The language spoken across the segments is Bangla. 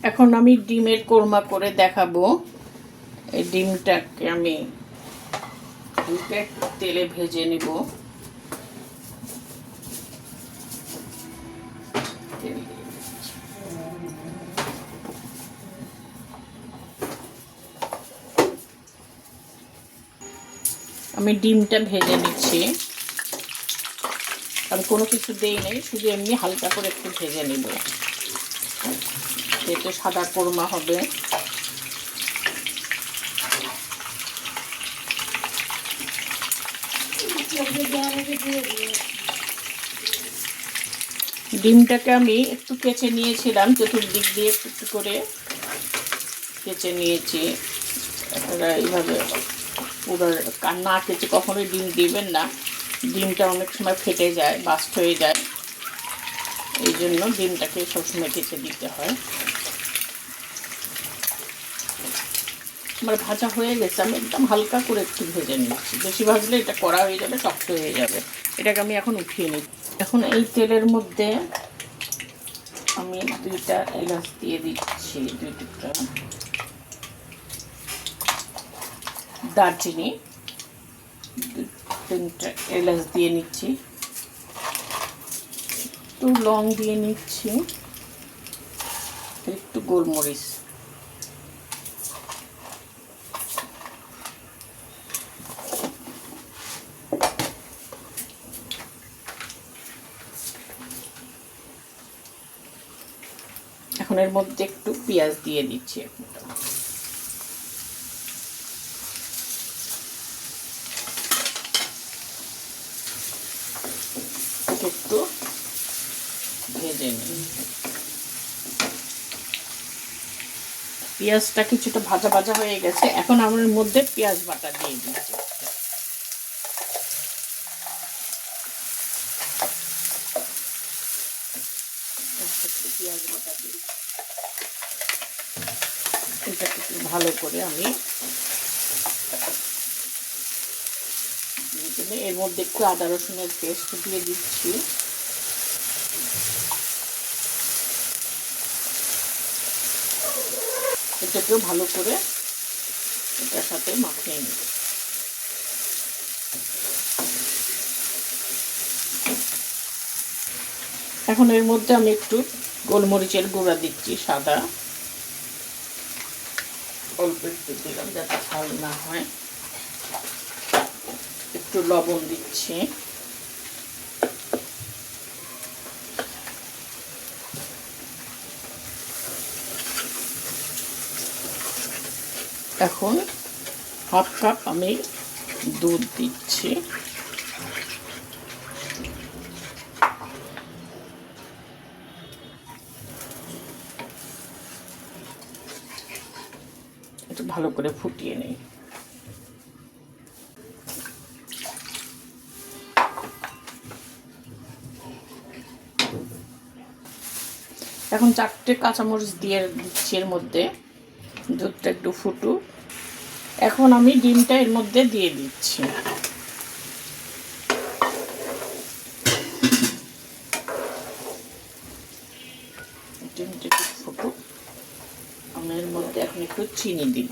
এখন আমি ডিমের কোরমা করে দেখাবো। এই ডিমটাকে আমি তেলে ভেজে নিব। আমি ডিমটা ভেজে নিচ্ছি। আমি কোনো কিছু দেই নাই, শুধু এমনি হালকা করে একটু ভেজে নিব, এতে সাদা কোরমা হবে। ডিমটাকে আমি একটু কেচে নিয়েছিলাম, চতুর্দিক দিয়ে একটু একটু করে কেচে নিয়েছি। আপনারা এইভাবে পুরো না কেচে কখনোই ডিম দিবেন না, ডিমটা অনেক সময় ফেটে যায়, বাস্ট হয়ে যায়। এই জন্য ডিমটাকে সবসময় কেচে দিতে হয়। আমার ভাজা হয়ে গেছে, আমি একদম হালকা করে একটু ভেজে নিচ্ছি, বেশি ভাজলে এটা কড়া হয়ে যাবে, শক্ত হয়ে যাবে। এটাকে আমি এখন উঠিয়ে নিই। এখন এই তেলের মধ্যে আমি 2টা এলাচ দিয়ে দিচ্ছি, 2 টুকরা দারচিনি, 3টা এলাচ দিয়ে নিচ্ছি, একটু লং দিয়ে নিচ্ছি, একটু গোলমরিচ। এখন এর মধ্যে একটু পেঁয়াজ দিয়ে দিচ্ছি, একটু ভেজে নিই। পেঁয়াজটা কিছুটা ভাজা ভাজা হয়ে গেছে, এখন আমার মধ্যে পেঁয়াজ বাটা দিয়ে দিচ্ছি। পেঁয়াজ বাটা দিই, এটা একটু ভালো করে আমি এর মধ্যে একটু আদা রসুনের পেস্ট দিয়ে দিচ্ছি। এটাকেও ভালো করে এটার সাথে মাখিয়ে নিই। এখন এর মধ্যে আমি একটু গোলমরিচের গুঁড়া দিচ্ছি, সাদা, অল্প একটু দিলাম যাতে ঝাল না হয়। একটু লবণ দিচ্ছি, এখন হাফ কাপ আমি দুধ দিচ্ছি। একটু ভালো করে ফুটিয়ে নিই। এখন 4টে কাঁচামরিচ দিয়ে দিচ্ছি এর মধ্যে, দুধটা একটু ফুটুক। এখন আমি ডিমটা এর মধ্যে দিয়ে দিচ্ছি। ডিমটা একটু ফুটুক, আমি এর মধ্যে এখন একটু চিনি দিব,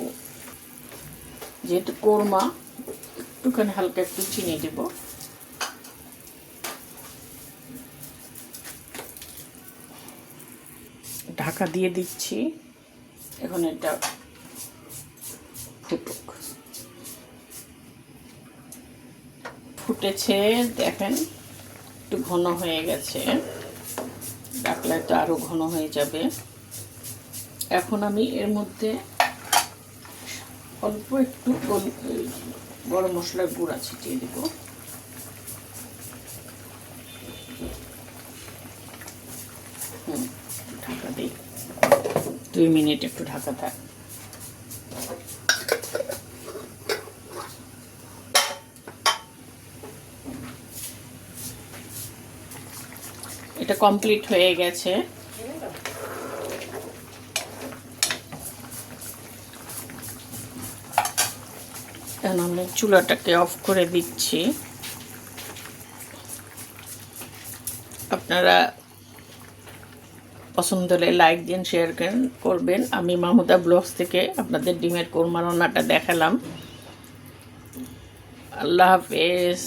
যেহেতু কোরমা একটুখানি হালকা একটু চিনি দিব। ঢাকা দিয়ে দিচ্ছি, এখন এটা ফুটুক। ফুটেছে দেখেন, একটু ঘন হয়ে গেছে, ডাকলে তো আরও ঘন হয়ে যাবে। এখন আমি এর মধ্যে অল্প একটু গরম মশলার গুঁড়া ছিটিয়ে দেব। ঢাকা দিই, 2 মিনিট একটু ঢাকা থাক। এটা কমপ্লিট হয়ে গেছে। এখন আমি চুলাটাকে অফ করে দিচ্ছি। আপনারা পছন্দ হলে লাইক দিন, শেয়ার করবেন। আমি মাহমুদা ব্লগস থেকে আপনাদের ডিমের কোরমা রান্নাটা দেখালাম। আল্লাহ হাফেজ।